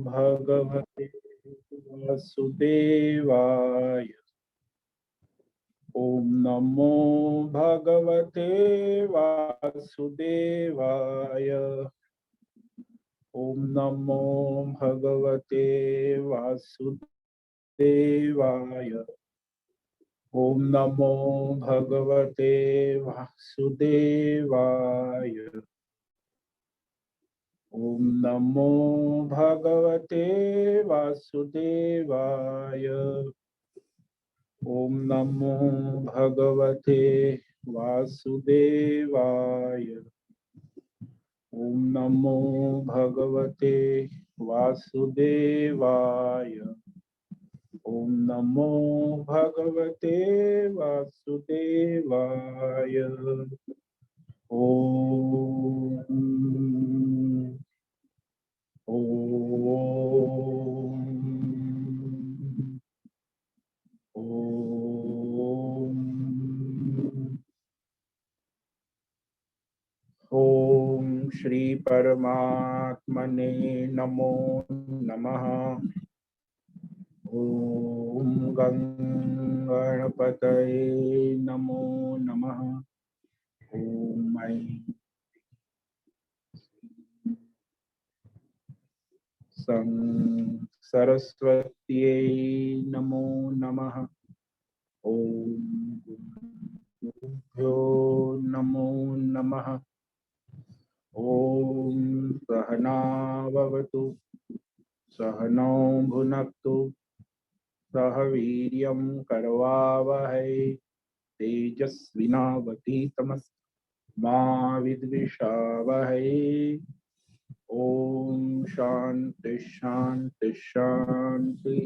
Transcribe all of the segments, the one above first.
भगवते वासुदेवाय। ओम नमो भगवते वासुदेवाय। ओम नमो भगवते वासुदेवाय। ओम नमो भगवते वासुदेवाय। ओम नमो भगवते वासुदेवाय। ओम नमो भगवते वासुदेवाय। ओम नमो भगवते वासुदेवाय। ओम नमो भगवते वासुदेवाय। ओम ओम श्री परमात्मने नमो नमः। ओम गणपतये नमो नमः। ओम ऐं सरस्वत्यै नमो नमः। ओम गुरुभ्यो नमो नमः। ओम सहनाववतु सहनौ भुनक्तु सह वीर्यं करवावहै तेजस्विनावधीतमस्तु मा विद्विषावहै। ओम शांति शांति शांति।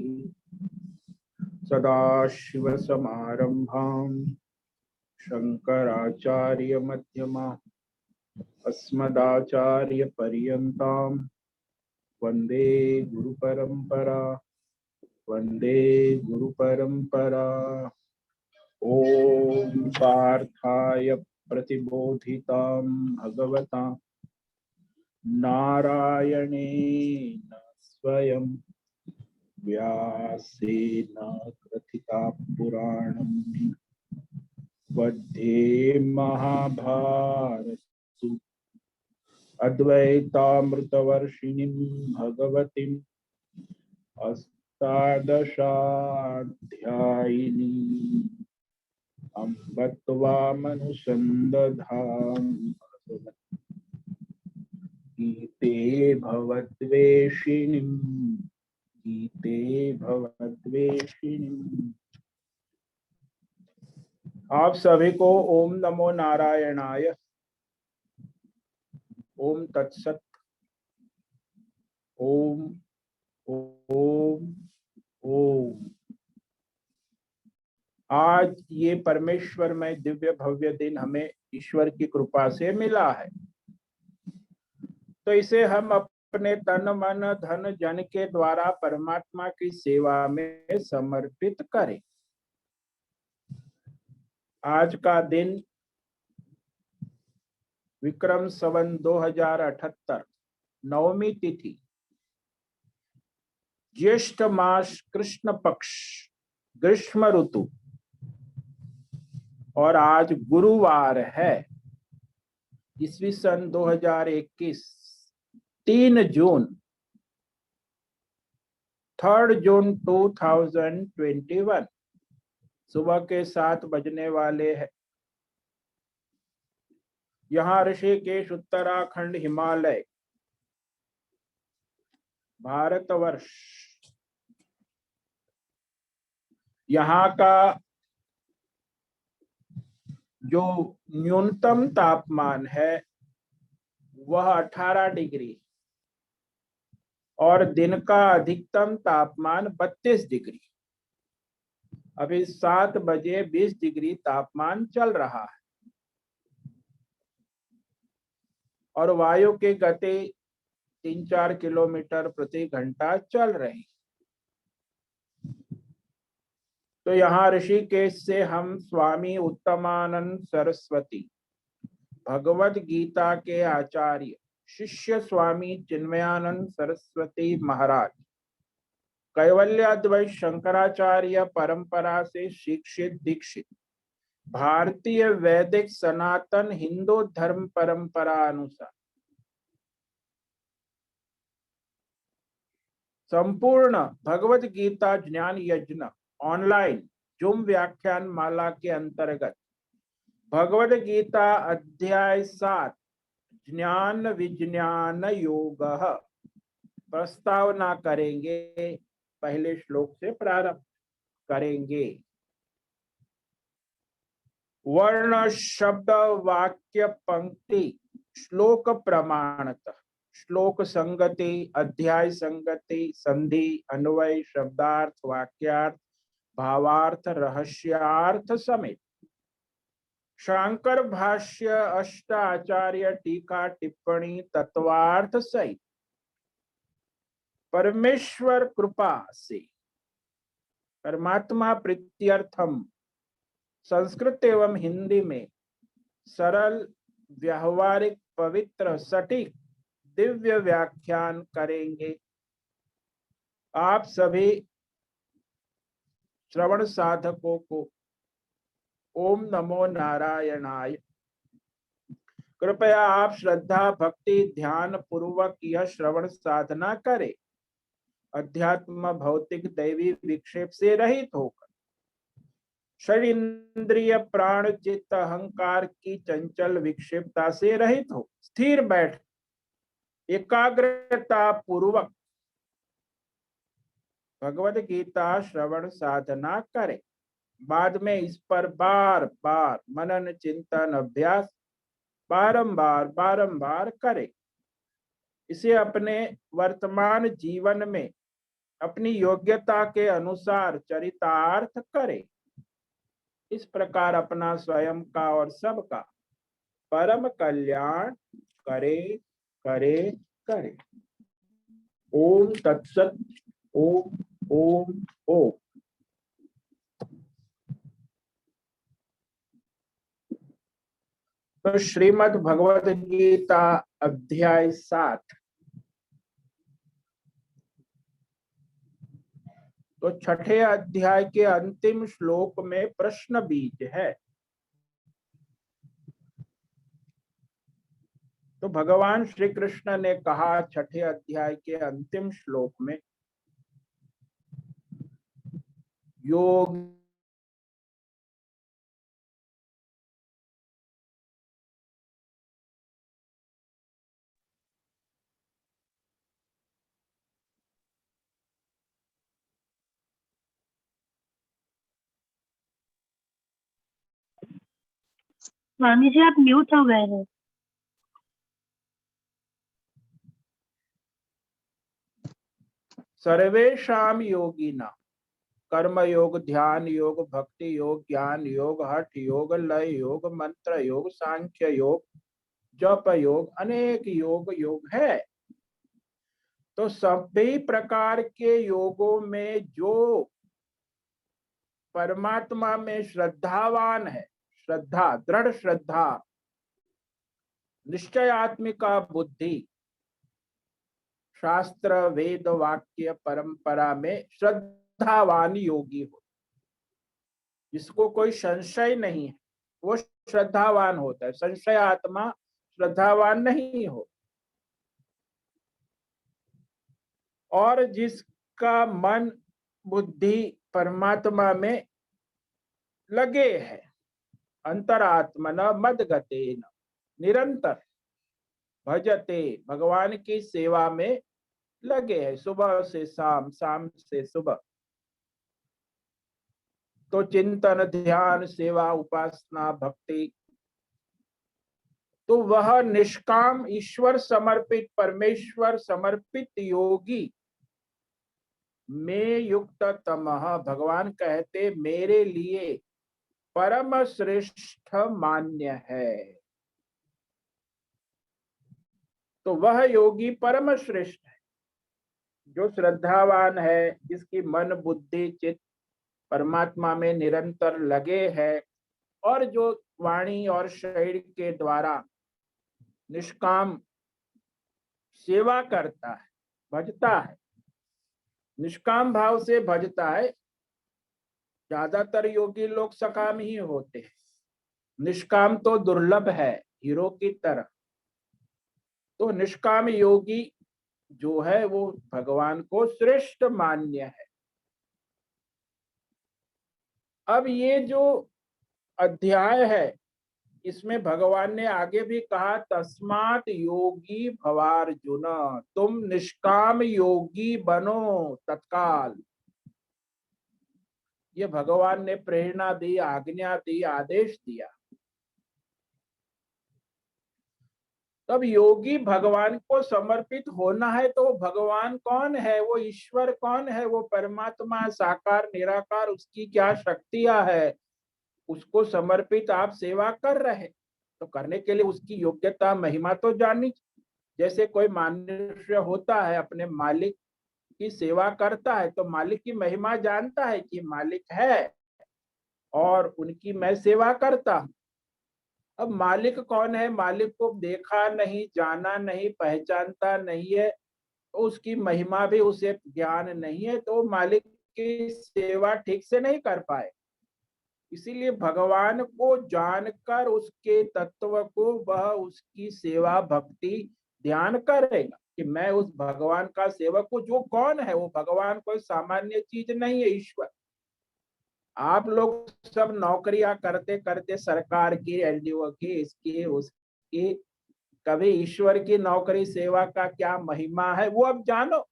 सदाशिव समारंभां शंकराचार्य मध्यमाम् अस्मदाचार्य पर्यन्तां वंदे गुरु परंपरा। वंदे गुरु परंपरा। ओम पार्थाय प्रतिबोधितां भगवता नारायणेन स्वयं व्यासेन ग्रथिता पुराणं मध्ये महाभारत अद्वैतामृतवर्षिणीं भगवतीं अष्टादशाध्यायिनीं अम्ब त्वामनुसन्दधामि गीते भवद्वेषिणीं गीते भवद्वेषिणीं। आप सभी को ओम नमो नारायणाय। ओम तत्सत। ओम ओम ओम। आज ये परमेश्वर में दिव्य भव्य दिन हमें ईश्वर की कृपा से मिला है, तो इसे हम अपने तन मन धन जन के द्वारा परमात्मा की सेवा में समर्पित करें। आज का दिन विक्रम संवत 2078 नवमी तिथि, ज्येष्ठ मास, कृष्ण पक्ष, ग्रीष्म ऋतु, और आज गुरुवार है। ईस्वी सन 2021 3 जून 2021 सुबह के 7 बजने वाले हैं। यहाँ ऋषिकेश, उत्तराखंड, हिमालय, भारतवर्ष, यहाँ का जो न्यूनतम तापमान है वह 18 डिग्री और दिन का अधिकतम तापमान 32 डिग्री। अभी 7 बजे 20 डिग्री तापमान चल रहा है और वायु की गति 3-4 किलोमीटर प्रति घंटा चल रही। तो यहाँ ऋषिकेश से हम स्वामी उत्तमानंद सरस्वती, भगवद गीता के आचार्य शिष्य स्वामी चिन्मयानंद सरस्वती महाराज कैवल्याद्वैत शंकराचार्य परंपरा से शिक्षित दीक्षित भारतीय वैदिक सनातन हिंदू धर्म परंपरा अनुसार संपूर्ण भगवत गीता ज्ञान यज्ञ ऑनलाइन जूम व्याख्यान माला के अंतर्गत भगवत गीता अध्याय 7 ज्ञान विज्ञान योग प्रस्तावना करेंगे। पहले श्लोक से प्रारंभ करेंगे। वर्ण शब्द वाक्य पंक्ति श्लोक प्रमाणतः श्लोक संगति अध्याय संगति संधि अन्वय शब्दार्थ वाक्यार्थ भावार्थ रहस्यार्थ समेत शांकर भाष्य अष्टाचार्य टीका टिप्पणी तत्वार्थ सहित परमेश्वर कृपा से परमात्मा प्रीत्यर्थम संस्कृत एवं हिंदी में सरल व्यावहारिक पवित्र सटीक दिव्य व्याख्यान करेंगे। आप सभी श्रवण साधकों को ओम नमो नारायणाय। कृपया आप श्रद्धा भक्ति ध्यान पूर्वक यह श्रवण साधना करें। अध्यात्म भौतिक दैवी विक्षेप से रहित होकर शरीर इंद्रिय प्राण चित्त अहंकार की चंचल विक्षेपता से रहित हो स्थिर बैठ एकाग्रता पूर्वक भगवद गीता श्रवण साधना करें। बाद में इस पर बार बार मनन चिंतन अभ्यास बारंबार बारंबार करें। इसे अपने वर्तमान जीवन में अपनी योग्यता के अनुसार चरितार्थ करें। इस प्रकार अपना स्वयं का और सबका परम कल्याण करे करे करे। ओम तत्सत। ओम ओम ओम। तो श्रीमद् भगवद गीता अध्याय 7 तो छठे अध्याय के अंतिम श्लोक में प्रश्न बीज है। तो भगवान श्री कृष्ण ने कहा छठे अध्याय के अंतिम श्लोक में योग स्वामी जी आप म्यूट हो गए हैं। सर्वेषां योगिना कर्म योग ध्यान योग भक्ति योग ज्ञान योग हठ योग लय योग मंत्र योग सांख्य योग जप योग अनेक योग योग है। तो सभी प्रकार के योगों में जो परमात्मा में श्रद्धावान है श्रद्धा दृढ़ श्रद्धा निश्चयात्मिका बुद्धि शास्त्र वेद वाक्य परंपरा में श्रद्धावान योगी हो जिसको कोई संशय नहीं है वो श्रद्धावान होता है। संशय आत्मा श्रद्धावान नहीं हो। और जिसका मन बुद्धि परमात्मा में लगे है अंतरात्मना मदगतेन निरंतर भजते भगवान की सेवा में लगे हैं सुबह से शाम शाम से सुबह। तो चिंतन ध्यान सेवा उपासना भक्ति तो वह निष्काम ईश्वर समर्पित परमेश्वर समर्पित योगी में युक्त तमः भगवान कहते मेरे लिए परम श्रेष्ठ मान्य है। तो वह योगी परम श्रेष्ठ है जो श्रद्धावान है जिसकी मन बुद्धि चित्त परमात्मा में निरंतर लगे है और जो वाणी और शरीर के द्वारा निष्काम सेवा करता है, भजता है, निष्काम भाव से भजता है। ज्यादातर योगी लोग सकाम ही होते हैं, निष्काम तो दुर्लभ है हीरो की तरह। तो निष्काम योगी जो है वो भगवान को श्रेष्ठ मान्य है। अब ये जो अध्याय है इसमें भगवान ने आगे भी कहा, तस्मात् योगी भवार्जुन, तुम निष्काम योगी बनो तत्काल। ये भगवान ने प्रेरणा दी, आज्ञा दी, आदेश दिया। तब योगी भगवान को समर्पित होना है। तो भगवान कौन है, वो ईश्वर कौन है, वो परमात्मा साकार निराकार, उसकी क्या शक्तियां है, उसको समर्पित आप सेवा कर रहे। तो करने के लिए उसकी योग्यता महिमा तो जाननी। जैसे कोई मनुष्य होता है अपने मालिक की सेवा करता है तो मालिक की महिमा जानता है कि मालिक है और उनकी मैं सेवा करता हूं। अब मालिक कौन है, मालिक को देखा नहीं, जाना नहीं, पहचानता नहीं है, तो उसकी महिमा भी उसे ज्ञान नहीं है, तो मालिक की सेवा ठीक से नहीं कर पाए। इसीलिए भगवान को जानकर उसके तत्व को वह उसकी सेवा भक्ति ध्यान करेगा कि मैं उस भगवान का सेवक हूं। जो कौन है, वो भगवान कोई सामान्य चीज नहीं है, ईश्वर। आप लोग सब नौकरियां करते करते सरकार की, एलडीओ की, इसकी उसकी, कभी ईश्वर की नौकरी सेवा का क्या महिमा है वो अब जानो।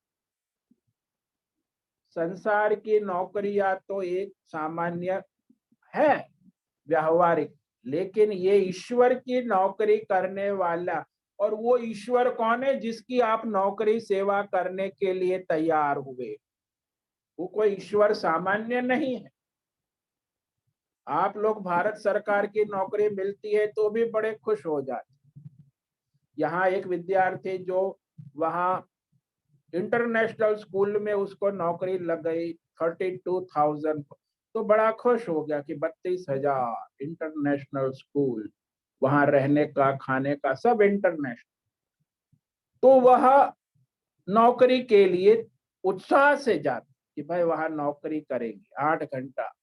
संसार की नौकरियां तो एक सामान्य है, व्यावहारिक, लेकिन ये ईश्वर की नौकरी करने वाला, और वो ईश्वर कौन है जिसकी आप नौकरी सेवा करने के लिए तैयार हुए, वो कोई ईश्वर सामान्य नहीं है। आप लोग भारत सरकार की नौकरी मिलती है तो भी बड़े खुश हो जाते। यहाँ एक विद्यार्थी जो वहाँ इंटरनेशनल स्कूल में उसको नौकरी लग गई 32,000, तो बड़ा खुश हो गया कि 32,000, इंटरनेशनल स्कूल, वहां रहने का खाने का सब इंटरनेशनल। तो वह नौकरी के लिए उत्साह से जाते कि भाई वहां नौकरी करेंगे 8 घंटा।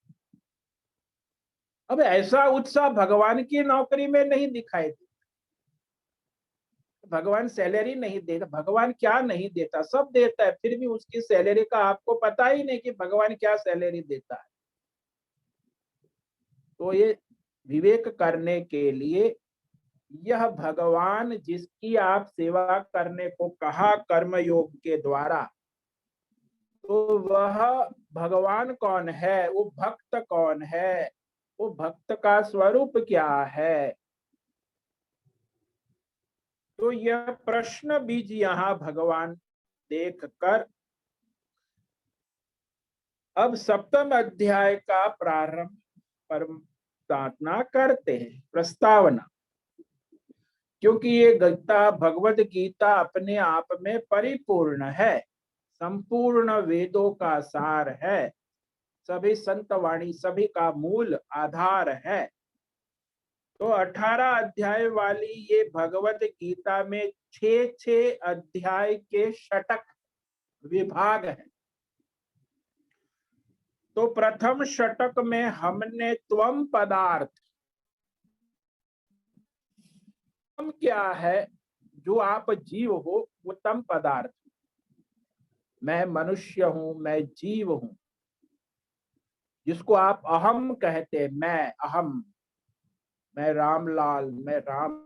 अब ऐसा उत्साह भगवान की नौकरी में नहीं दिखाई देता। भगवान सैलरी नहीं देता, भगवान क्या नहीं देता, सब देता है, फिर भी उसकी सैलरी का आपको पता ही नहीं कि भगवान क्या सैलरी देता है। तो ये विवेक करने के लिए, यह भगवान जिसकी आप सेवा करने को कहा कर्म योग के द्वारा, तो वह भगवान कौन है, वो भक्त कौन है, वो भक्त का स्वरूप क्या है। तो यह प्रश्न बीज यहाँ भगवान देखकर अब सप्तम अध्याय का प्रारंभ प्रार्थना करते हैं, प्रस्तावना। क्योंकि ये गीता, भगवत गीता अपने आप में परिपूर्ण है, संपूर्ण वेदों का सार है, सभी संत वाणी, सभी का मूल आधार है। तो 18 अध्याय वाली ये भगवत गीता में 6 अध्याय के षटक विभाग है। तो प्रथम षटक में हमने त्वम पदार्थ, त्वम क्या है, जो आप जीव हो, वो तम पदार्थ। मैं मनुष्य हूं, मैं जीव हूं, जिसको आप अहम कहते, मैं अहम, मैं रामलाल, मैं राम,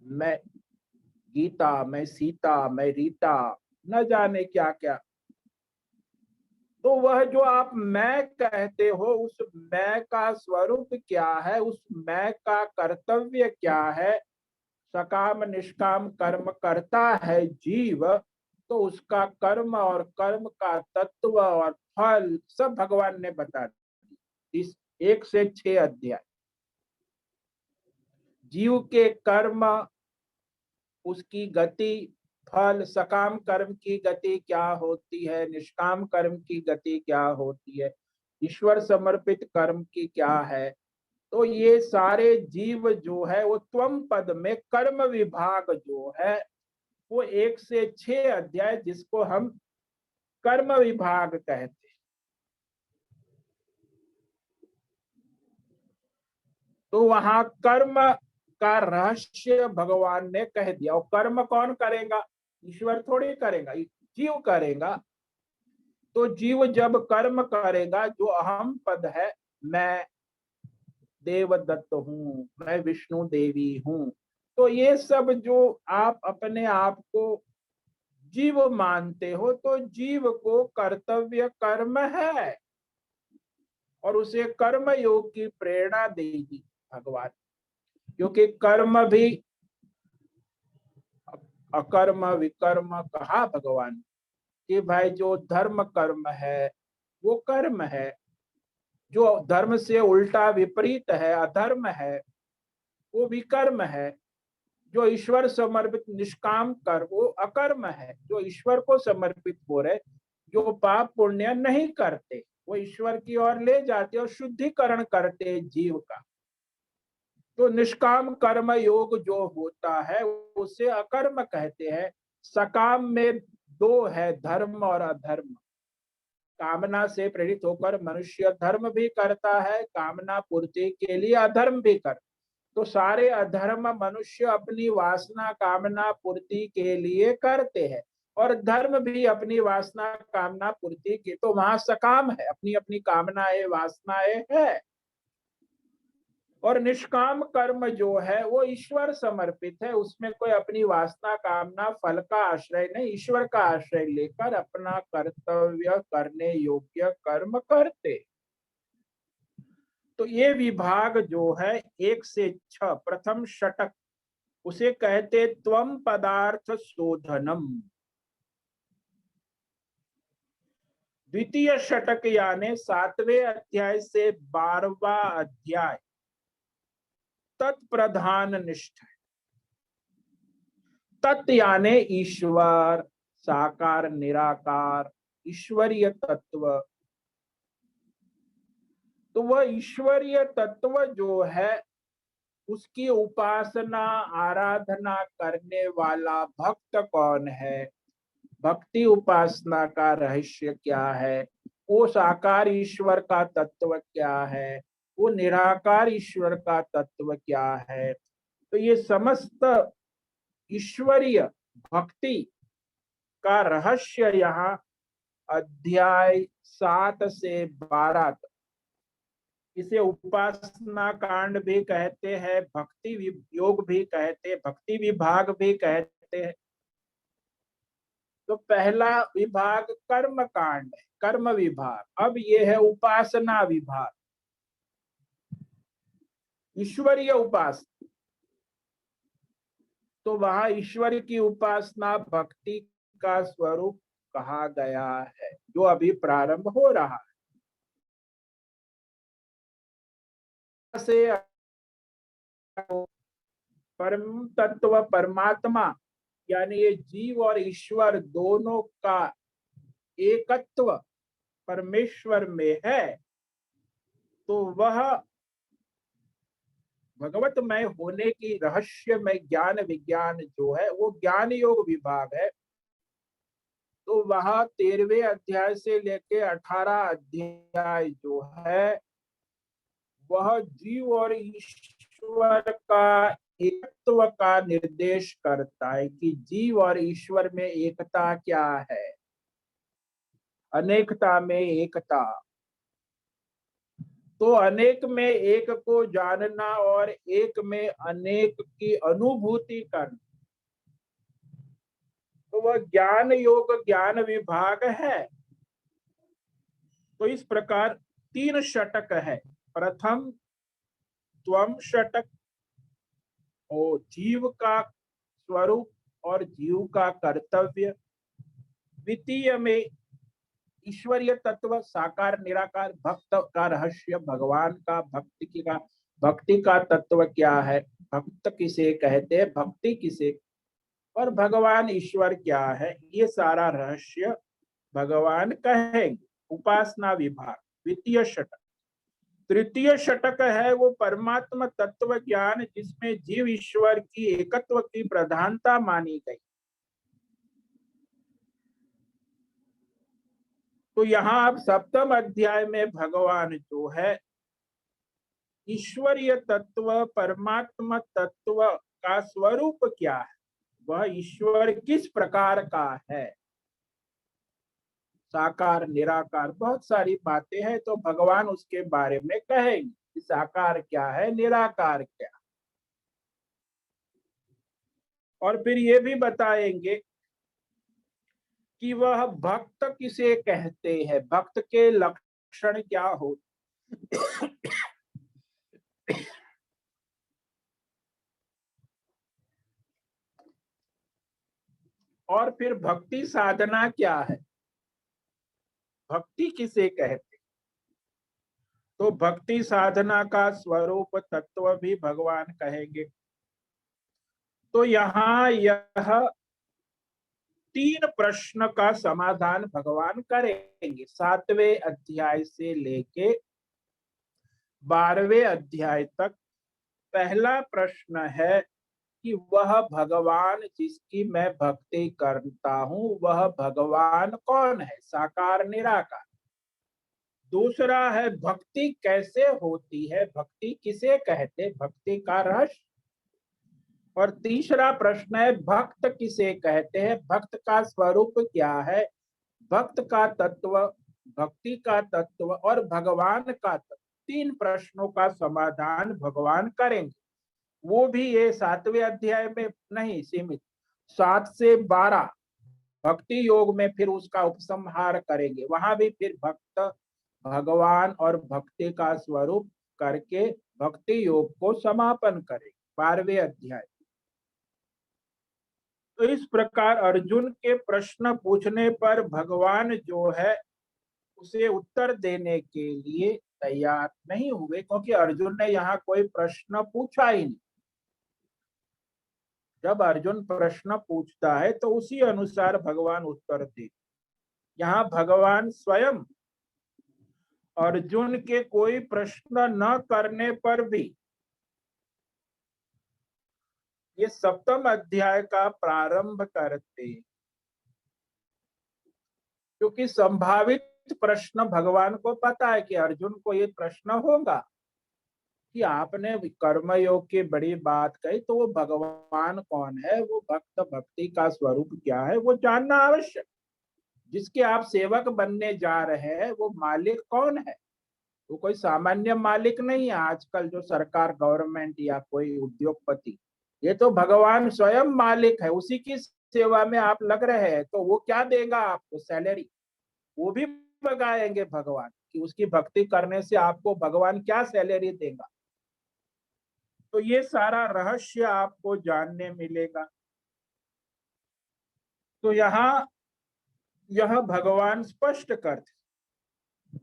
मैं गीता, मैं सीता, मैं रीता, न जाने क्या क्या। तो वह जो आप मैं कहते हो, उस मैं का स्वरूप क्या है, उस मैं का कर्तव्य क्या है। सकाम निष्काम कर्म करता है जीव, तो उसका कर्म और कर्म का तत्व और फल सब भगवान ने बता दिया इस 1 से 6 अध्याय। जीव के कर्म, उसकी गति, फल, सकाम कर्म की गति क्या होती है, निष्काम कर्म की गति क्या होती है, ईश्वर समर्पित कर्म की क्या है। तो ये सारे जीव जो है वो त्वम पद में कर्म विभाग जो है वो 1 से 6 अध्याय जिसको हम कर्म विभाग कहते हैं। तो वहां कर्म का रहस्य भगवान ने कह दिया। और कर्म कौन करेगा? ईश्वर थोड़ी करेगा, जीव करेगा। तो जीव जब कर्म करेगा, जो अहम पद है, मैं देवदत्त हूँ, मैं विष्णु देवी हूँ, तो ये सब जो आप अपने आप को जीव मानते हो, तो जीव को कर्तव्य कर्म है और उसे कर्म योग की प्रेरणा देगी भगवान। क्योंकि कर्म भी अकर्म विकर्म कहा भगवान कि भाई जो धर्म कर्म है वो कर्म है, जो धर्म से उल्टा विपरीत है, अधर्म है, वो विकर्म है। जो ईश्वर समर्पित निष्काम कर्म वो अकर्म है। जो ईश्वर को समर्पित हो रहे, जो पाप पुण्य नहीं करते, वो ईश्वर की ओर ले जाते और शुद्धिकरण करते जीव का। तो निष्काम कर्म योग जो होता है उसे अकर्म कहते हैं। सकाम में 2 है, धर्म और अधर्म। कामना से प्रेरित होकर मनुष्य धर्म भी करता है, कामना पूर्ति के लिए अधर्म भी करता है। तो सारे अधर्म मनुष्य अपनी वासना कामना पूर्ति के लिए करते हैं, और धर्म भी अपनी वासना कामना पूर्ति के। तो वहां सकाम है, अपनी अपनी कामनाएं वासनाएं है। और निष्काम कर्म जो है वो ईश्वर समर्पित है, उसमें कोई अपनी वासना कामना फल का आश्रय नहीं, ईश्वर का आश्रय लेकर अपना कर्तव्य करने योग्य कर्म करते। तो ये विभाग जो है 1 से 6 प्रथम षटक, उसे कहते त्वम पदार्थ शोधनम। द्वितीय षटक यानी 7वें अध्याय से 12वां अध्याय तत्प्रधान निष्ठ है। तत् यानी ईश्वर, साकार निराकार, ईश्वरीय तत्व। तो वह ईश्वरीय तत्व जो है उसकी उपासना आराधना करने वाला भक्त कौन है, भक्ति उपासना का रहस्य क्या है, वो साकार ईश्वर का तत्व क्या है, वो निराकार ईश्वर का तत्व क्या है। तो ये समस्त ईश्वरीय भक्ति का रहस्य यहाँ अध्याय 7 से 12 तक। इसे उपासना कांड भी कहते हैं, भक्ति योग भी कहते हैं, भक्ति विभाग भी कहते हैं। तो पहला विभाग कर्म कांड है, कर्म विभाग। अब ये है उपासना विभाग, ईश्वरीय उपासना। तो वहां ईश्वर की उपासना भक्ति का स्वरूप कहा गया है, जो अभी प्रारंभ हो रहा है। से परम तत्व परमात्मा यानी ये जीव और ईश्वर दोनों का एकत्व परमेश्वर में है, तो वह भगवतमय होने की रहस्यमय ज्ञान विज्ञान जो है वो ज्ञान योग विभाग है। तो वह 13वें अध्याय से लेके 18 अध्याय जो है वह जीव और ईश्वर का एकत्व का निर्देश करता है कि जीव और ईश्वर में एकता क्या है, अनेकता में एकता। तो अनेक में एक को जानना और एक में अनेक की अनुभूति करना, तो वह ज्ञान योग ज्ञान विभाग है। तो इस प्रकार 3 षटक है। प्रथम त्वम षटक और जीव का स्वरूप और जीव का कर्तव्य। द्वितीय में ईश्वरीय तत्व साकार निराकार भक्त का रहस्य, भगवान का भक्ति का तत्व क्या है, भक्त किसे कहते हैं, भक्ति किसे, और भगवान ईश्वर क्या है, ये सारा रहस्य भगवान कहेंगे। उपासना विभाग द्वितीय षटक। तृतीय षटक है वो परमात्मा तत्व ज्ञान, जिसमें जीव ईश्वर की एकत्व की प्रधानता मानी गई। तो यहाँ अब सप्तम अध्याय में भगवान जो है ईश्वरीय तत्व परमात्मा तत्व का स्वरूप क्या है, वह ईश्वर किस प्रकार का है, साकार निराकार बहुत सारी बातें हैं, तो भगवान उसके बारे में कहेंगे कि साकार क्या है निराकार क्या, और फिर ये भी बताएंगे कि वह भक्त किसे कहते हैं, भक्त के लक्षण क्या हो, और फिर भक्ति साधना क्या है, भक्ति किसे कहते, तो भक्ति साधना का स्वरूप तत्व भी भगवान कहेंगे। तो यहाँ यह 3 प्रश्न का समाधान भगवान करेंगे 7वें अध्याय से लेके 12वें अध्याय तक। पहला प्रश्न है कि वह भगवान जिसकी मैं भक्ति करता हूं वह भगवान कौन है, साकार निराकार। दूसरा है भक्ति कैसे होती है, भक्ति किसे कहते, भक्ति का रहस्य। और तीसरा प्रश्न है भक्त किसे कहते हैं, भक्त का स्वरूप क्या है, भक्त का तत्व, भक्ति का तत्व और भगवान का तत्व। 3 प्रश्नों का समाधान भगवान करेंगे। वो भी ये 7वें अध्याय में नहीं सीमित, 7 से 12 भक्ति योग में फिर उसका उपसंहार करेंगे। वहां भी फिर भक्त भगवान और भक्ति का स्वरूप करके भक्ति योग को समापन करेंगे 12वें अध्याय। तो इस प्रकार अर्जुन के प्रश्न पूछने पर भगवान जो है उसे उत्तर देने के लिए तैयार नहीं हुए, क्योंकि अर्जुन ने यहाँ कोई प्रश्न पूछा ही नहीं। जब अर्जुन प्रश्न पूछता है तो उसी अनुसार भगवान उत्तर दे। यहाँ भगवान स्वयं अर्जुन के कोई प्रश्न न करने पर भी ये सप्तम अध्याय का प्रारंभ करते, क्योंकि संभावित प्रश्न भगवान को पता है कि अर्जुन को ये प्रश्न होगा कि आपने कर्मयोग की बड़ी बात कही, तो वो भगवान कौन है, वो भक्त भक्ति का स्वरूप क्या है, वो जानना आवश्यक। जिसके आप सेवक बनने जा रहे हैं वो मालिक कौन है, वो कोई सामान्य मालिक नहीं है आजकल जो सरकार गवर्नमेंट या कोई उद्योगपति, ये तो भगवान स्वयं मालिक है। उसी की सेवा में आप लग रहे हैं तो वो क्या देगा आपको, सैलरी, वो भी बताएंगे भगवान कि उसकी भक्ति करने से आपको भगवान क्या सैलरी देगा। तो ये सारा रहस्य आपको जानने मिलेगा। तो यहाँ यह भगवान स्पष्ट करते,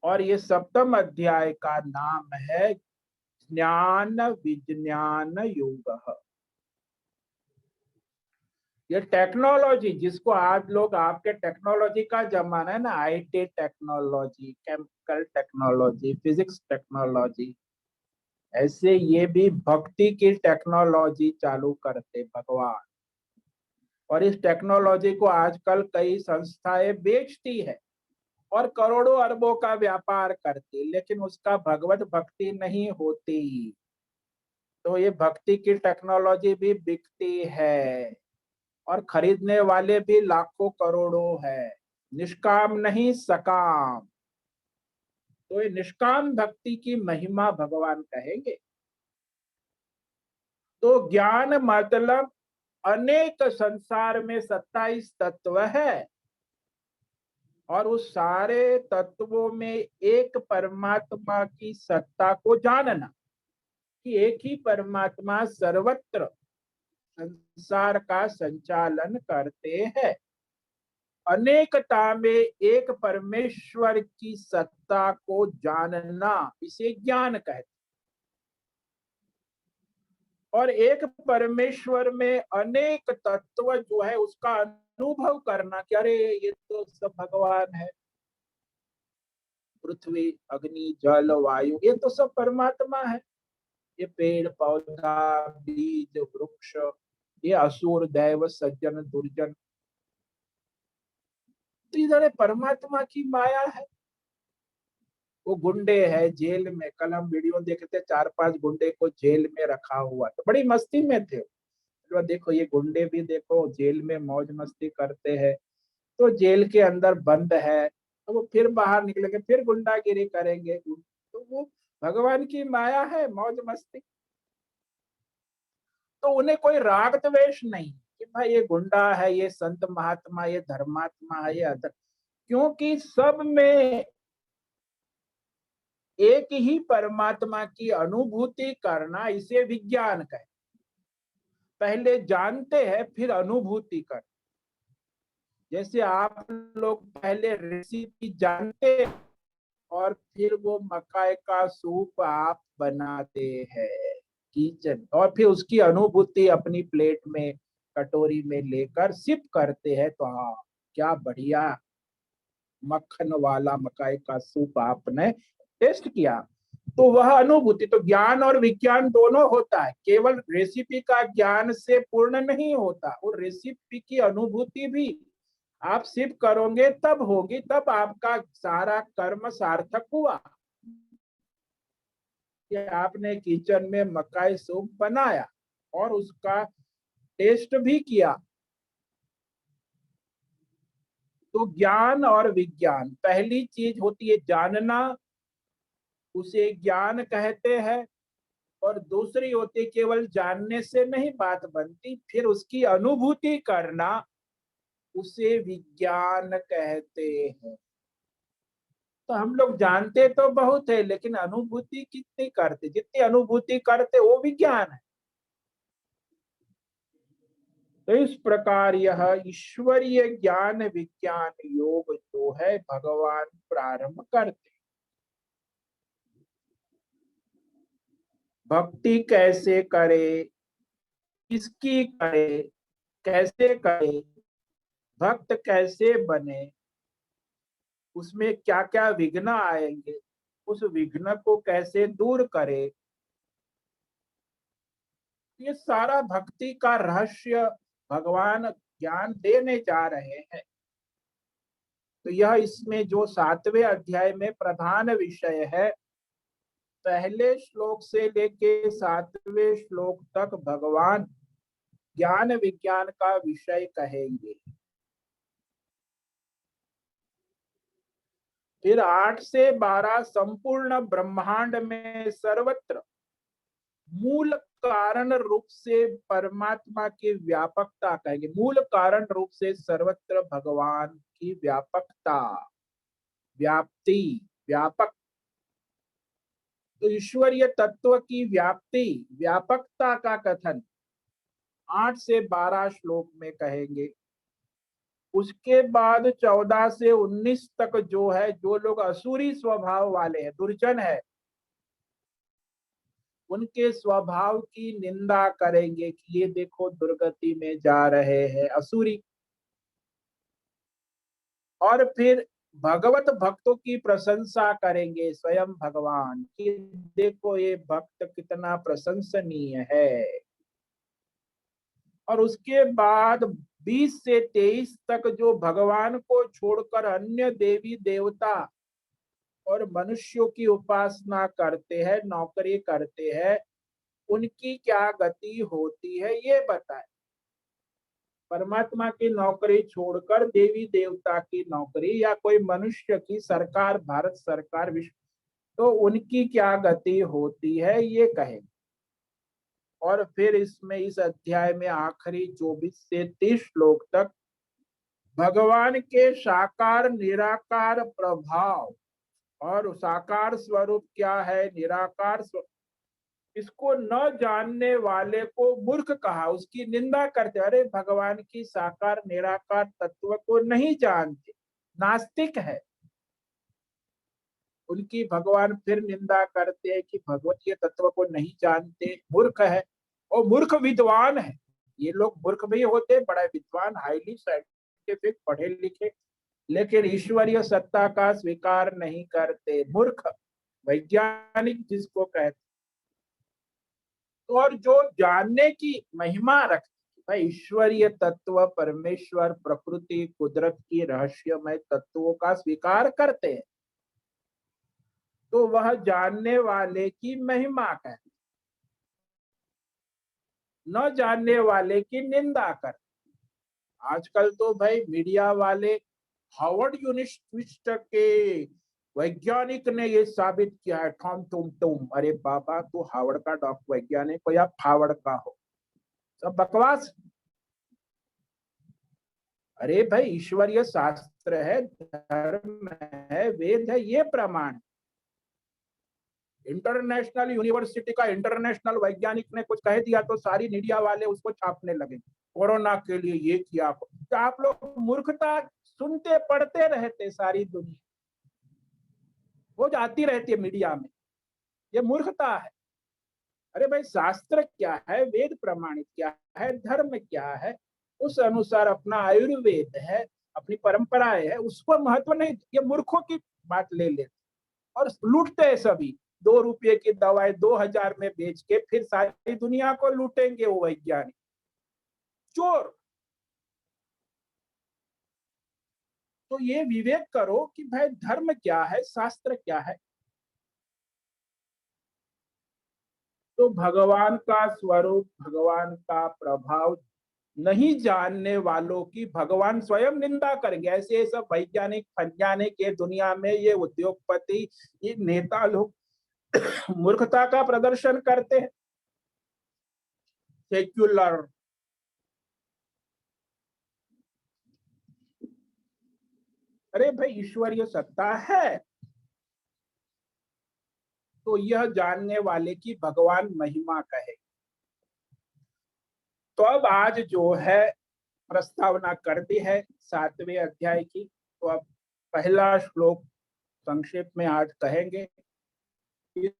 और ये सप्तम अध्याय का नाम है ज्ञान विज्ञान योग। ये टेक्नोलॉजी जिसको आज लोग, आपके टेक्नोलॉजी का जमाना है ना, IT technology, chemical technology, physics technology, ऐसे ये भी भक्ति की टेक्नोलॉजी चालू करते भगवान। और इस टेक्नोलॉजी को आजकल कई संस्थाएं बेचती है और करोड़ों अरबों का व्यापार करती, लेकिन उसका भगवत भक्ति नहीं होती। तो ये भक्ति की टेक्नोलॉजी भी बिकती है और खरीदने वाले भी लाखों करोड़ों है, निष्काम नहीं सकाम। तो ये निष्काम भक्ति की महिमा भगवान कहेंगे। तो ज्ञान मतलब अनेक संसार में 27 तत्व है और उस सारे तत्वों में एक परमात्मा की सत्ता को जानना कि एक ही परमात्मा सर्वत्र संसार का संचालन करते हैं। अनेकता में एक परमेश्वर की सत्ता को जानना इसे ज्ञान कहते। और एक परमेश्वर में अनेक तत्व जो है उसका अनुभव करना कि अरे ये तो सब भगवान है, पृथ्वी अग्नि जल वायु ये तो सब परमात्मा है, ये पेड़ पौधा बीज वृक्ष, ये असुर दैव सज्जन दुर्जन, तो ये इधर परमात्मा की माया है। वो गुंडे है जेल में, कल हम वीडियो देखते 4-5 गुंडे को जेल में रखा हुआ, तो बड़ी मस्ती में थे। तो देखो ये गुंडे भी देखो जेल में मौज मस्ती करते हैं, तो जेल के अंदर बंद है, तो वो फिर बाहर निकलेंगे फिर गुंडागिरी करेंगे, तो वो भगवान की माया है, मौज मस्ती। तो उन्हें कोई राग द्वेष नहीं कि भाई ये गुंडा है, ये संत महात्मा, ये धर्मात्मा है, ये अधर्म, क्योंकि सब में एक ही परमात्मा की अनुभूति करना, इसे विज्ञान कहे। पहले जानते हैं फिर अनुभूति कर। जैसे आप लोग पहले रेसिपी जानते हैं और फिर वो मकाई का सूप आप बनाते हैं किचन, और फिर उसकी अनुभूति अपनी प्लेट में कटोरी में लेकर सिप करते हैं, तो हाँ क्या बढ़िया मक्खन वाला मकाई का सूप आपने टेस्ट किया, तो वह अनुभूति। तो ज्ञान और विज्ञान दोनों होता है, केवल रेसिपी का ज्ञान से पूर्ण नहीं होता, और रेसिपी की अनुभूति भी आप सिप करोगे तब होगी, तब आपका सारा कर्म सार्थक हुआ कि आपने किचन में मकाई सूप बनाया और उसका टेस्ट भी किया। तो ज्ञान और विज्ञान, पहली चीज होती है जानना, उसे ज्ञान कहते हैं, और दूसरी होती है केवल जानने से नहीं बात बनती, फिर उसकी अनुभूति करना, उसे विज्ञान कहते हैं। तो हम लोग जानते तो बहुत है, लेकिन अनुभूति कितनी करते, जितनी अनुभूति करते वो विज्ञान है। तो इस प्रकार यह ईश्वरीय ज्ञान विज्ञान योग जो है भगवान प्रारंभ करते। भक्ति कैसे करे, किसकी करे, कैसे करे, भक्त कैसे बने, उसमें क्या क्या विघ्न आएंगे, उस विघ्न को कैसे दूर करे, ये सारा भक्ति का रहस्य भगवान ज्ञान देने जा रहे हैं। तो यह इसमें जो 7वें अध्याय में प्रधान विषय है, पहले श्लोक से लेके 7वें श्लोक तक भगवान ज्ञान विज्ञान का विषय कहेंगे। फिर 8 से 12 संपूर्ण ब्रह्मांड में सर्वत्र मूल कारण रूप से परमात्मा की व्यापकता कहेंगे। मूल कारण रूप से सर्वत्र भगवान की व्यापकता, व्याप्ति, व्यापक, तो ईश्वरीय तत्व की व्याप्ति, व्यापकता का कथन 8 से 12 श्लोक में कहेंगे। उसके बाद 14 से 19 तक जो है, जो लोग असुरी स्वभाव वाले हैं, दुर्जन है, उनके स्वभाव की निंदा करेंगे कि ये देखो दुर्गति में जा रहे हैं असुरी। और फिर भगवत भक्तों की प्रशंसा करेंगे स्वयं भगवान कि देखो ये भक्त कितना प्रशंसनीय है। और उसके बाद 20 से 23 तक जो भगवान को छोड़कर अन्य देवी देवता और मनुष्यों की उपासना करते हैं, नौकरी करते हैं, उनकी क्या गति होती है ये बताए। परमात्मा की नौकरी छोड़कर देवी देवता की नौकरी या कोई मनुष्य की सरकार, भारत सरकार, विश्व, तो उनकी क्या गति होती है ये कहे। और फिर इसमें इस अध्याय में आखिरी 24 से 30 श्लोक तक भगवान के साकार निराकार प्रभाव और साकार स्वरूप क्या है, निराकार स्वरूप, इसको न जानने वाले को मूर्ख कहा, उसकी निंदा करते, अरे भगवान की साकार निराकार तत्व को नहीं जानते, नास्तिक है। उनकी भगवान फिर निंदा करते हैं कि भगवतीय तत्व को नहीं जानते, मूर्ख है, और मूर्ख विद्वान है। ये लोग मूर्ख भी होते, बड़ा विद्वान, हाईली साइंटिफिक, पढ़े लिखे, लेकिन ईश्वरीय सत्ता का स्वीकार नहीं करते, मूर्ख, वैज्ञानिक जिसको कहते। और जो जानने की महिमा रखते, भाई ईश्वरीय तत्व, परमेश्वर, प्रकृति, कुदरत की रहस्यमय तत्वों का स्वीकार करते हैं तो वह जानने वाले की महिमा कहते, न जानने वाले की निंदा करते। आजकल तो भाई मीडिया वाले हार्वर्ड यूनिवर्सिटी के वैज्ञानिक ने ये साबित किया है, ठम तुम तुम, अरे बाबा तू हार्वर्ड का डॉक्टर वैज्ञानिक हो या फावर्ड का हो, सब बकवास। अरे भाई ईश्वरीय शास्त्र है, धर्म है, वेद है, ये प्रमाण। इंटरनेशनल यूनिवर्सिटी का इंटरनेशनल वैज्ञानिक ने कुछ कह दिया तो सारी मीडिया वाले उसको छापने लगे, कोरोना के लिए ये किया। तो आप लोग मूर्खता सुनते पढ़ते रहते, सारी दुनिया वो जाती रहती है मीडिया में, ये मूर्खता है। अरे भाई शास्त्र क्या है, वेद प्रमाणित क्या है, धर्म क्या है, उस अनुसार अपना आयुर्वेद है, अपनी परंपराएं है, उसको महत्व नहीं। ये मूर्खों की बात ले लेते और लूटते हैं सभी। 2 रुपये की दवाई 2000 में बेच के फिर सारी दुनिया को लूटेंगे वो वैज्ञानिक, चोर। तो ये विवेक करो कि भाई धर्म क्या है, शास्त्र क्या है। तो भगवान का स्वरूप, भगवान का प्रभाव नहीं जानने वालों की भगवान स्वयं निंदा करेंगे। ऐसे सब वैज्ञानिक फंजाने के दुनिया में ये उद्योगपति, ये नेता लोग मूर्खता का प्रदर्शन करते हैं। सेक्युलर, अरे भाई ईश्वरीय सत्ता है तो यह जानने वाले की भगवान महिमा कहे। तो अब आज जो है प्रस्तावना कर दी है 7वें अध्याय की, तो अब पहला श्लोक संक्षेप में आज कहेंगे। इस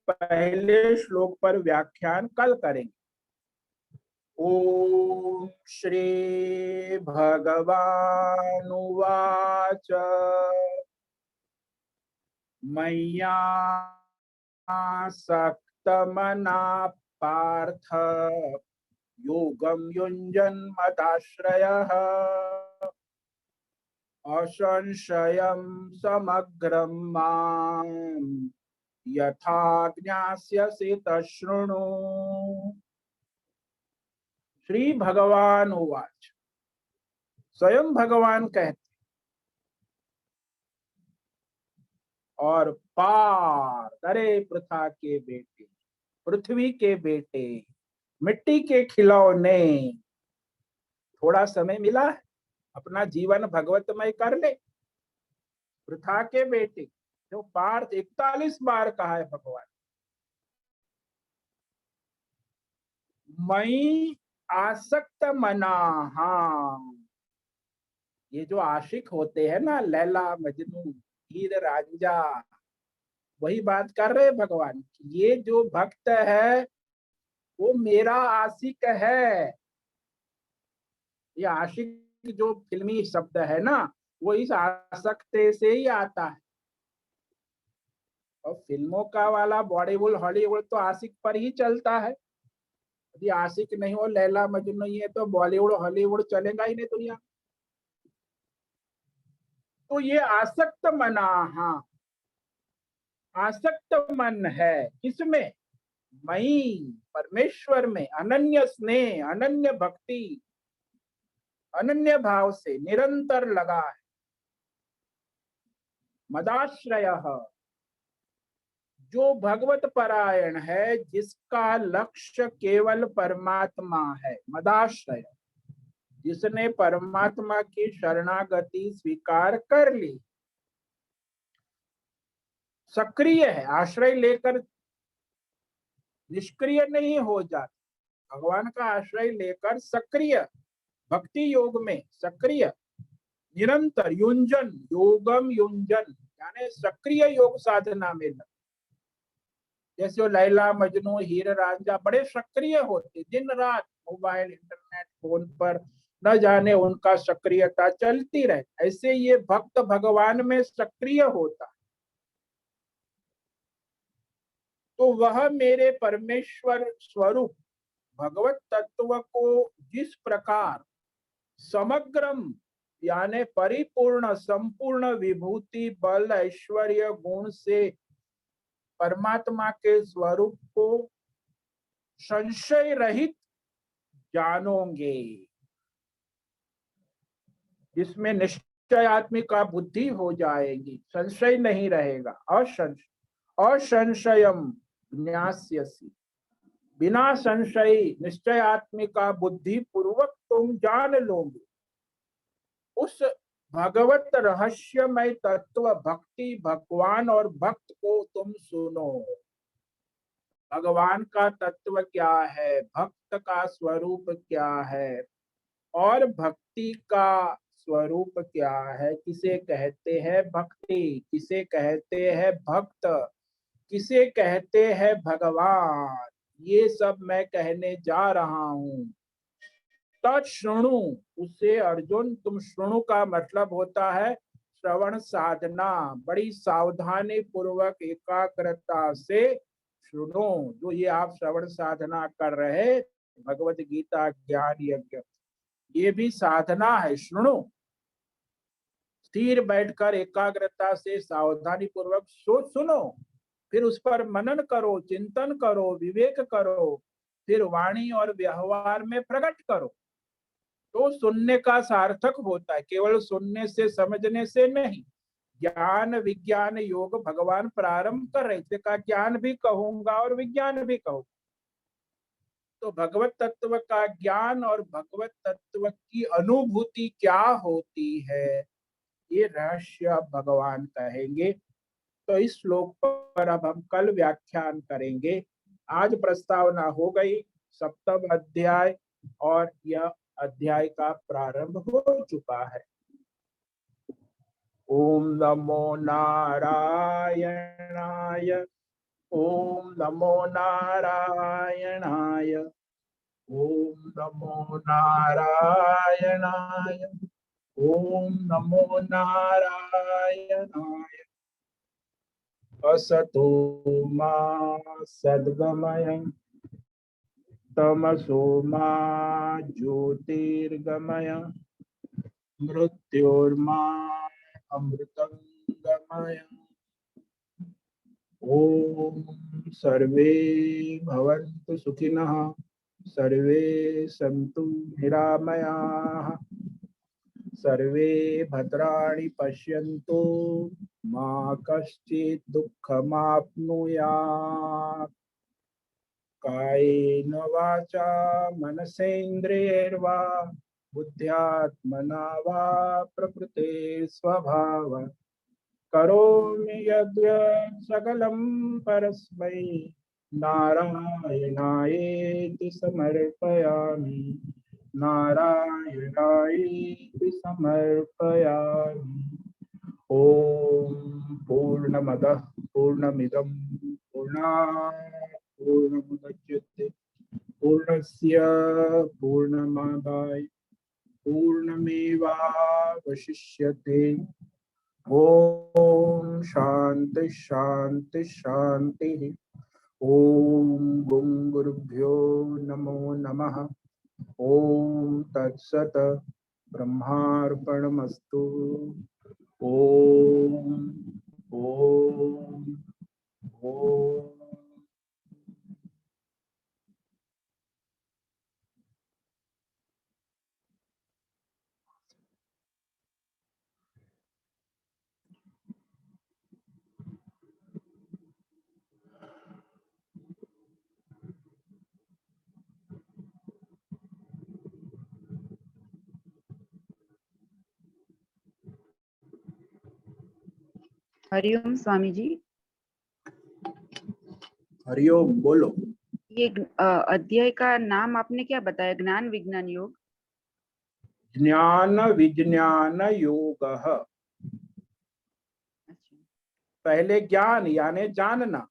पहले श्लोक पर व्याख्यान कल करेंगे। ओम श्री भगवानुवाच मय्या सक्तमना पार्थ योगं युञ्जन् मदाश्रयः असंशयं समग्रं माम् यथा ज्ञास्यसि तशृणु। श्री भगवान उवाच, स्वयं भगवान कहते और पार, अरे पृथा के बेटे, पृथ्वी के बेटे, मिट्टी के खिलौने, थोड़ा समय मिला है, अपना जीवन भगवतमय कर ले। पृथा के बेटे, जो पार्थ 41 बार कहा है भगवान। मई आसक्त मना, हाँ, ये जो आशिक होते हैं ना, लैला मजनू हीर रांझा, वही बात कर रहे हैं भगवान। ये जो भक्त है वो मेरा आशिक है। ये आशिक जो फिल्मी शब्द है ना, वो इस आसक्ति से ही आता है। और फिल्मों का वाला बॉलीवुड हॉलीवुड तो आशिक पर ही चलता है। यदि आशिक नहीं हो, लैला मजनू नहीं है, तो बॉलीवुड हॉलीवुड चलेगा ही नहीं दुनिया। तो ये आसक्त मना, हाँ, आसक्त मन है किसमें? मई, परमेश्वर में, अनन्य स्नेह, अनन्य भक्ति, अनन्य भाव से निरंतर लगा है। मदाश्रयः, जो भगवत परायण है, जिसका लक्ष्य केवल परमात्मा है। मदाश्रय, जिसने परमात्मा की शरणागति स्वीकार कर ली, सक्रिय है, आश्रय लेकर निष्क्रिय नहीं हो जाता। भगवान का आश्रय लेकर सक्रिय, भक्ति योग में सक्रिय, निरंतर, युंजन, योगम युंजन, यानी सक्रिय योग साधना में लग। जैसे वो लैला मजनू हीर रांझा बड़े सक्रिय होते, दिन रात मोबाइल इंटरनेट फोन पर न जाने उनका सक्रियता चलती रहे, ऐसे ये भक्त भगवान में सक्रिय होता। तो वह मेरे परमेश्वर स्वरूप भगवत तत्व को जिस प्रकार समग्रम यानी परिपूर्ण संपूर्ण विभूति बल ऐश्वर्य गुण से परमात्मा के स्वरूप को संशय रहित जानोगे, जिसमें निश्चयात्मिका बुद्धि हो जाएगी, संशय नहीं रहेगा। असंशयम ज्ञास्यसि, बिना संशय निश्चयात्मिका बुद्धि पूर्वक तुम जान लोगे उस भगवत रहस्यमय तत्व भक्ति भगवान और भक्त को। तुम सुनो, भगवान का तत्व क्या है, भक्त का स्वरूप क्या है और भक्ति का स्वरूप क्या है। किसे कहते हैं भक्ति, किसे कहते हैं भक्त, किसे कहते हैं भगवान, ये सब मैं कहने जा रहा हूं। तत्शृणु, उसे अर्जुन तुम शृणु का मतलब होता है श्रवण साधना, बड़ी सावधानी पूर्वक एकाग्रता से सुनो। जो ये आप श्रवण साधना कर रहे भगवत गीता ज्ञान यज्ञ, ये भी साधना है। सुनो, स्थिर बैठकर एकाग्रता से सावधानी पूर्वक सुनो, फिर उस पर मनन करो, चिंतन करो, विवेक करो, फिर वाणी और व्यवहार में प्रकट करो। तो सुनने का सार्थक होता है, केवल सुनने से समझने से नहीं। ज्ञान विज्ञान योग भगवान प्रारंभ कर रहे थे, का ज्ञान भी कहूंगा और विज्ञान भी कहूंगा। तो भगवत तत्व का ज्ञान और भगवत तत्व की अनुभूति क्या होती है, ये रहस्य भगवान कहेंगे। तो इस श्लोक पर अब हम कल व्याख्यान करेंगे। आज प्रस्तावना हो गई 7वां अध्याय और यह अध्याय का प्रारंभ हो चुका है। ओम नमो नारायणाय, ओम नमो नारायणाय, ओम नमो नारायणाय, ओम नमो नारायणाय। असतो मा सद्गमय, तमसो मा ज्योतिर्गमय, मृत्योर्मा अमृतं गमय। ओम सर्वे भवन्तु सुखिनः, सर्वे सन्तु निरामयाः, सर्वे भद्राणि पश्यन्तु, मा कश्चित् दुःखमाप्नुयात्। कायेन वाचा मनसेन्द्रियैर्वा बुद्ध्यात्मना वा प्रकृते स्वभावात् करोमि यद्यत् सकलं परस्मै नारायणायेति समर्पयामि, नारायणायेति समर्पयामि। ओम पूर्णमदः पूर्णमिदं पूर्णात् पूर्णमुदच्यते पूर्णस्य पूर्णमादाय पूर्णमेवावशिष्यते। ओम शांति शांति शांति। ओम गुं गुरुभ्यो नमो नमः। ओम तत्सत् ब्रह्मार्पणमस्तु। ओम ओम ओम। हरिओम स्वामी जी। हरिओम, बोलो। ये अध्याय का नाम आपने क्या बताया? ज्ञान विज्ञान योग। ज्ञान विज्ञान योग। अच्छा, पहले ज्ञान यानी जानना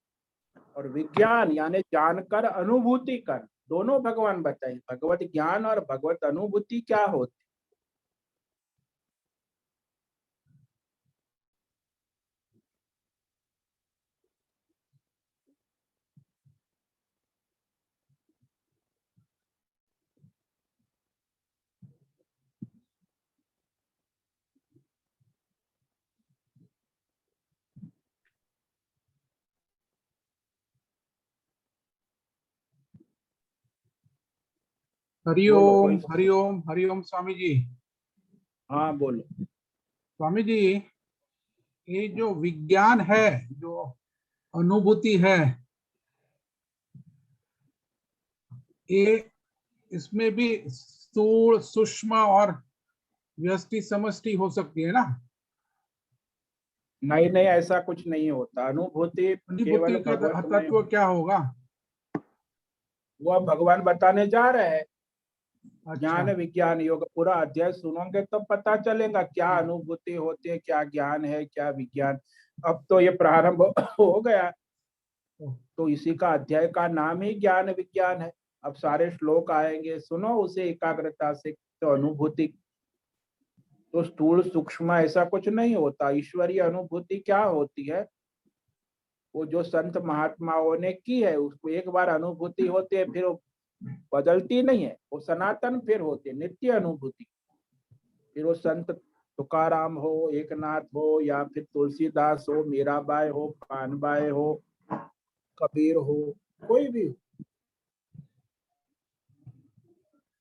और विज्ञान यानी जानकर अनुभूति कर, दोनों भगवान बताए। भगवत ज्ञान और भगवत अनुभूति क्या होती। बोलो, कोई हरिओम हरिओम स्वामी जी। हाँ बोलो। स्वामी जी, ये जो विज्ञान है, जो अनुभूति है, ये इसमें भी स्थूल सूक्ष्म और व्यष्टि समष्टि हो सकती है ना? नहीं नहीं, ऐसा कुछ नहीं होता। अनुभूति केवल अनुभूति का भगवत में तत्व क्या होगा? वो अब भगवान बताने जा रहे हैं। अच्छा, ज्ञान विज्ञान योग पूरा अध्याय सुनोगे तो पता चलेगा क्या अनुभूति होती है, क्या ज्ञान है, क्या विज्ञान। अब तो ये प्रारंभ हो गया, तो इसी का अध्याय का नाम ही ज्ञान विज्ञान है। अब सारे श्लोक आएंगे, सुनो उसे एकाग्रता से। तो अनुभूति तो स्थूल सूक्ष्म ऐसा कुछ नहीं होता। ईश्वरीय अनुभूति क्या होती है, वो जो संत महात्माओं ने की है, उसको एक बार अनुभूति होती है, फिर वो बदलती नहीं है, वो सनातन फिर होती है, नित्य अनुभूति। फिर वो संत तुकाराम हो, एकनाथ हो, या फिर तुलसीदास हो, मीराबाई हो, कानबाई हो, कबीर हो, कोई भी हो,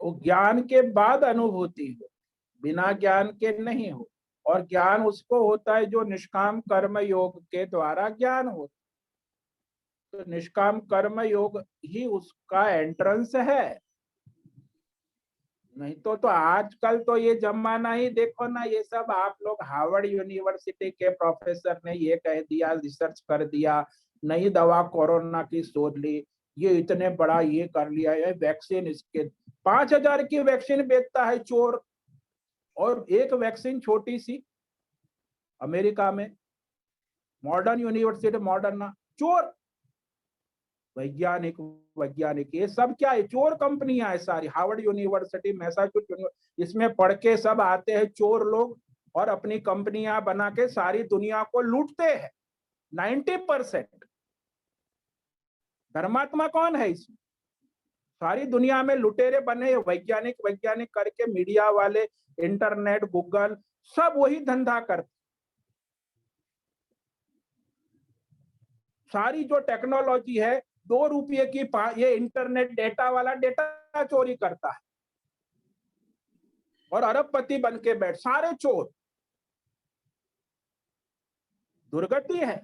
वो ज्ञान के बाद अनुभूति हो, बिना ज्ञान के नहीं हो। और ज्ञान उसको होता है जो निष्काम कर्म योग के द्वारा ज्ञान होता है। तो निष्काम कर्म योग ही उसका एंट्रेंस है। नहीं तो आजकल तो ये जमाना ही देखो ना, ये सब आप लोग हार्वर्ड यूनिवर्सिटी के प्रोफेसर ने ये कह दिया, रिसर्च कर दिया, नई दवा कोरोना की शोध ली, ये इतने बड़ा ये कर लिया है, वैक्सीन इसके 5,000 की वैक्सीन बेचता है चोर। और एक वैक्सीन छोटी सी अमेरिका में, मॉडर्न यूनिवर्सिटी मॉडर्ना, चोर। वैज्ञानिक वैज्ञानिक ये सब क्या है, चोर कंपनियां है सारी। हार्वर्ड यूनिवर्सिटी, मैसाचुसेट्स, इसमें पढ़ के सब आते हैं चोर लोग, और अपनी कंपनियां बना के सारी दुनिया को लूटते हैं। 90% धर्मात्मा कौन है इसमें? सारी दुनिया में लुटेरे बने वैज्ञानिक वैज्ञानिक करके, मीडिया वाले, इंटरनेट, गूगल, सब वही धंधा करते। सारी जो टेक्नोलॉजी है, 2 रुपये की ये इंटरनेट डेटा वाला डेटा चोरी करता है और अरबपति बन के बैठ, सारे चोर। दुर्गति है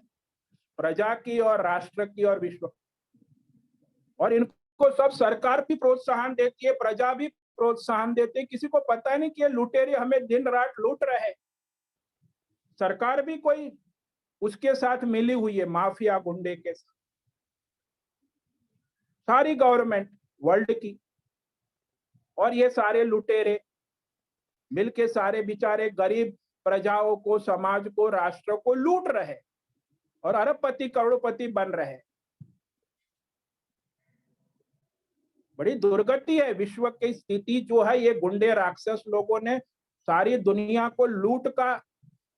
प्रजा की और राष्ट्र की और विश्व की। और इनको सब सरकार भी प्रोत्साहन देती है, प्रजा भी प्रोत्साहन देती है। किसी को पता नहीं कि ये लुटेरे हमें दिन रात लूट रहे। सरकार भी कोई उसके साथ मिली हुई है, माफिया गुंडे के साथ। सारी गवर्नमेंट वर्ल्ड की और ये सारे लुटेरे मिलके सारे बेचारे गरीब प्रजाओं को, समाज को, राष्ट्र को लूट रहे और अरबपति करोड़पति बन रहे। बड़ी दुर्गति है विश्व की स्थिति जो है। ये गुंडे राक्षस लोगों ने सारी दुनिया को लूट का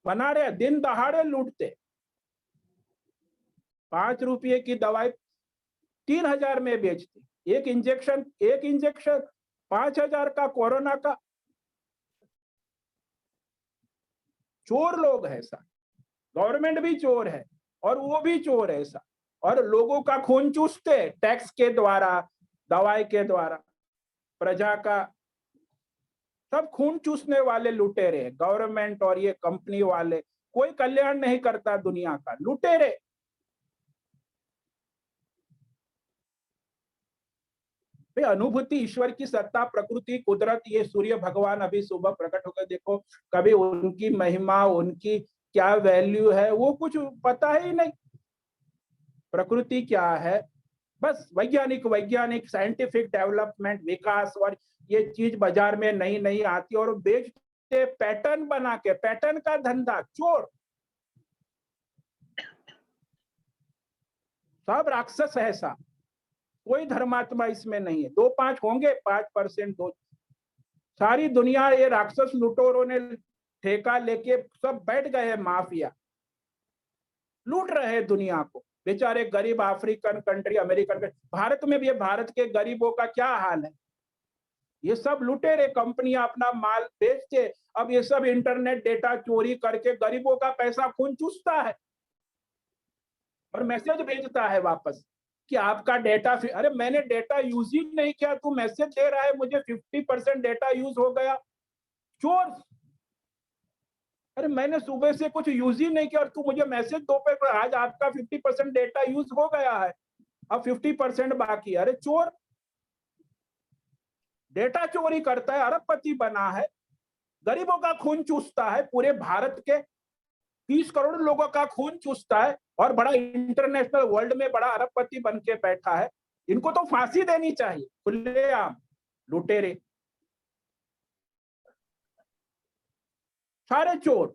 बना रहे, दिन दहाड़े लूटते। 5 रुपये की दवाई 3,000 में बेचती। एक इंजेक्शन 5,000 का, कोरोना का। चोर लोग है सर, गवर्नमेंट भी चोर है और वो भी चोर है सर। और लोगों का खून चूसते टैक्स के द्वारा, दवाई के द्वारा, प्रजा का सब खून चूसने वाले लुटेरे। गवर्नमेंट और ये कंपनी वाले कोई कल्याण नहीं करता दुनिया का, लुटेरे। अनुभूति, ईश्वर की सत्ता, प्रकृति, कुदरत, ये सूर्य भगवान अभी सुबह प्रकट होकर देखो, कभी उनकी महिमा, उनकी क्या वैल्यू है वो कुछ पता ही नहीं। प्रकृति क्या है, बस वैज्ञानिक साइंटिफिक डेवलपमेंट, विकास, और ये चीज बाजार में नई नई आती और बेचते पैटर्न बना के। पैटर्न का धंधा, चोर। सब राक्षस है सा, कोई धर्मात्मा इसमें नहीं है। 2-5 होंगे, 5% दो। सारी दुनिया ये राक्षस लुटेरों ने ठेका लेके सब बैठ गए हैं, माफिया लूट रहे हैं दुनिया को। बेचारे गरीब African country, American country, Bharat में भी भारत के गरीबों का क्या हाल है। ये सब लुटेरे कंपनियां अपना माल बेचते। अब ये सब इंटरनेट डेटा चोरी करके गरीबों का पैसा खून चूसता है और मैसेज भेजता है वापस कि आपका डेटा, अरे मैंने डेटा यूज ही नहीं किया, तू मैसेज दे रहा है मुझे 50% डेटा यूज हो गया, चोर। अरे मैंने सुबह से कुछ यूज ही नहीं किया और तू मुझे मैसेज दो पे आज आपका 50% डेटा यूज हो गया है, अब 50% बाकी। अरे चोर, डेटा चोरी करता है, अरबपति बना है, गरीबों का खून चूसता है, पूरे भारत के 30 करोड़ लोगों का खून चूसता है और बड़ा इंटरनेशनल वर्ल्ड में बड़ा अरबपति बन के बैठा है। इनको तो फांसी देनी चाहिए, खुलेआम लुटेरे, सारे चोर।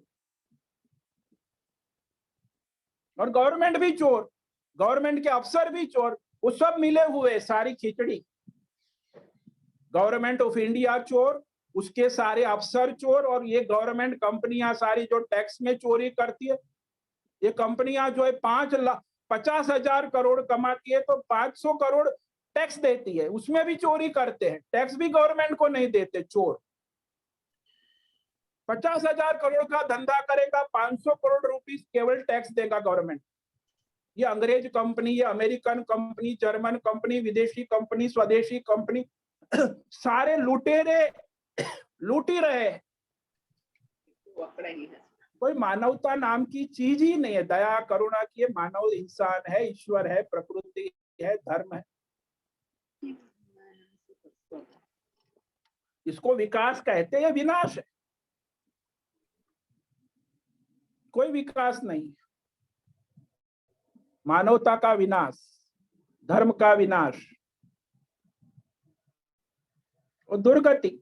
और गवर्नमेंट भी चोर, गवर्नमेंट के अफसर भी चोर, वो सब मिले हुए, सारी खिचड़ी। गवर्नमेंट ऑफ इंडिया चोर, उसके सारे अफसर चोर, और ये गवर्नमेंट कंपनियां सारी जो टैक्स में चोरी करती है, ये कंपनियां जो है 50,000 करोड़ कमाती है तो 500 करोड़ टैक्स देती है, उसमें भी चोरी करते हैं, टैक्स भी गवर्नमेंट को नहीं देते, चोर। 50,000 करोड़ का धंधा करेगा, 500 करोड़ रुपीस केवल टैक्स देगा गवर्नमेंट। ये अंग्रेज कंपनी, ये अमेरिकन कंपनी, जर्मन कंपनी, विदेशी कंपनी, स्वदेशी कंपनी, सारे लुटेरे लूट ही रहे हैं। कोई मानवता नाम की चीज ही नहीं है, दया करुणा की, मानव इंसान है, ईश्वर है, प्रकृति है, धर्म है। इसको विकास कहते हैं, विनाश है, कोई विकास नहीं। मानवता का विनाश, धर्म का विनाश और दुर्गति।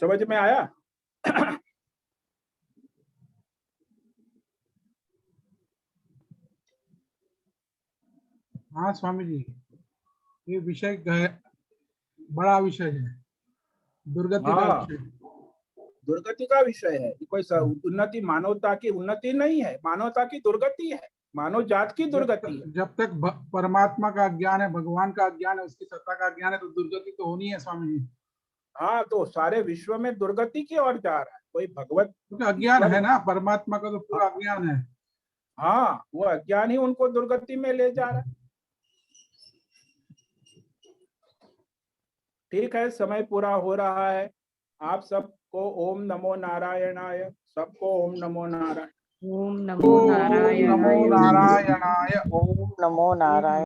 समझ में आया? हाँ स्वामी जी, ये विषय बड़ा विषय है, दुर्गति का विषय। दुर्गति का विषय है, कोई उन्नति, मानवता की उन्नति नहीं है, मानवता की दुर्गति है, मानव जात की दुर्गति है। जब तक परमात्मा का ज्ञान है, भगवान का ज्ञान है, उसकी सत्ता का ज्ञान है, तो दुर्गति तो होनी है स्वामी जी। हाँ, तो सारे विश्व में दुर्गति की ओर जा रहा है, कोई भगवत, क्योंकि अज्ञान है ना, परमात्मा का तो पूरा अज्ञान है। हाँ, वो अज्ञान ही उनको दुर्गति में ले जा रहा है। ठीक है, समय पूरा हो रहा है। आप सबको ओम नमो नारायणाय, सबको ओम नमो नारायण। ओम नमो नारायणाय। नारायणाय। ओम नमो नारायण।